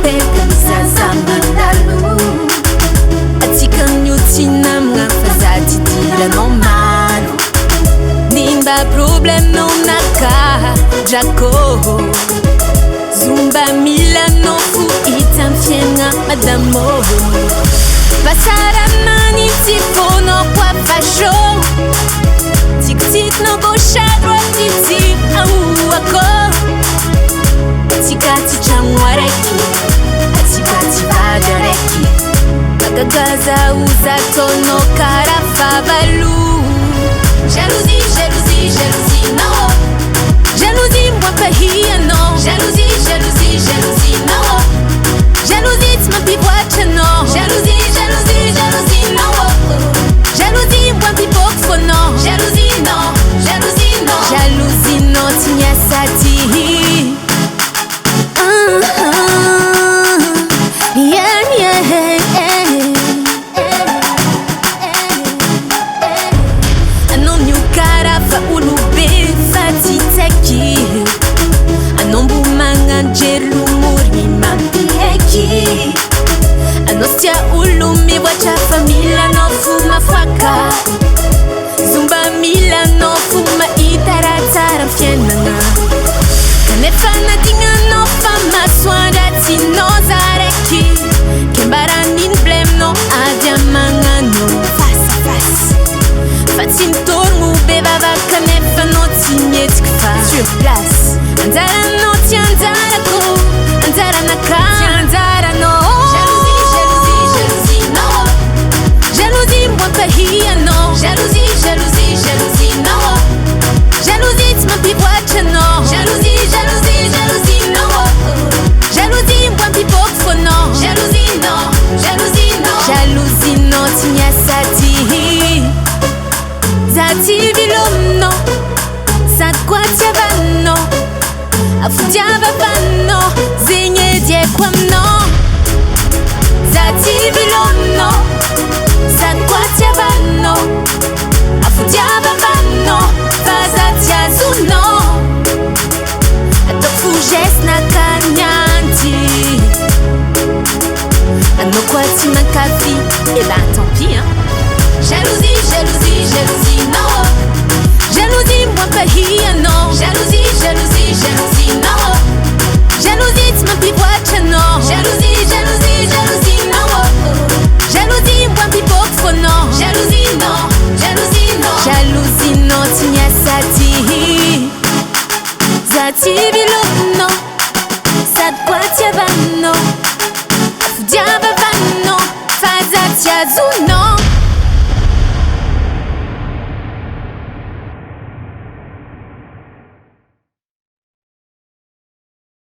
napepetra mizaza mandalo atsika miotsina amina fa za tsy diranao maro nimba problemnao nakadrako zomba milanao fo hita amy fiaigna madamo Passaramani si fono qua fascio Tik-tik no go shadro titi auako Tikati chamwareki Atikati vadareki Magagaza uzato no karafavalu Jalousie, jalousie, jalousie, no Jalousie, moi pahia, no Jalousie, jalousie, jalousie, no Jalousie, tu m'appivoites, no Jalousie, jalousie, jalousie, no Jalousie, moi pipok, no Jalousie, no Jalousie, no Jalousie, no, tinya sati Yeah, yeah, Anon yu karafa ulube fati teki Anon bumanga jelu muri mampi heki Anostia ulumi wacha famila no fuma faka Zumba mila no fuma itaratara mfienanga Kanefana dinga no fama swanda tino zareki Kembaranin blem no avia manga no face à face Fatim tormu beba va kanefa no tinyetik fa Sur place Andara no ti andara ko Andara naka Andara no Pahia, no Jalousie, jalousie, jalousie, no Jalousie, tu m'appivoites, no Jalousie, jalousie, jalousie, no Jalousie, moi pipok, no Jalousie, no Jalousie, no Jalousie, no, tinya sati Zati vilom, no Sakwatia vano Afudiava vano Zinye die kwam, no Zati vilom, no Sakwatia vano Afudiava vano Fazatia zuno Atofu jes na kanyanti Anokwati makafi Et ben tant pis hein Jalousie, jalousie, jalousie, no Jalousie, moi pahia, no Jalousie, jalousie, jalousie, no Jalousie, tu m'appivoites, no Jalousie, jalousie, jalousie, no Jalousie, moi pipok, no Jalousie, no Jalousie, no Jalousie, no, tinya sati Zati vilo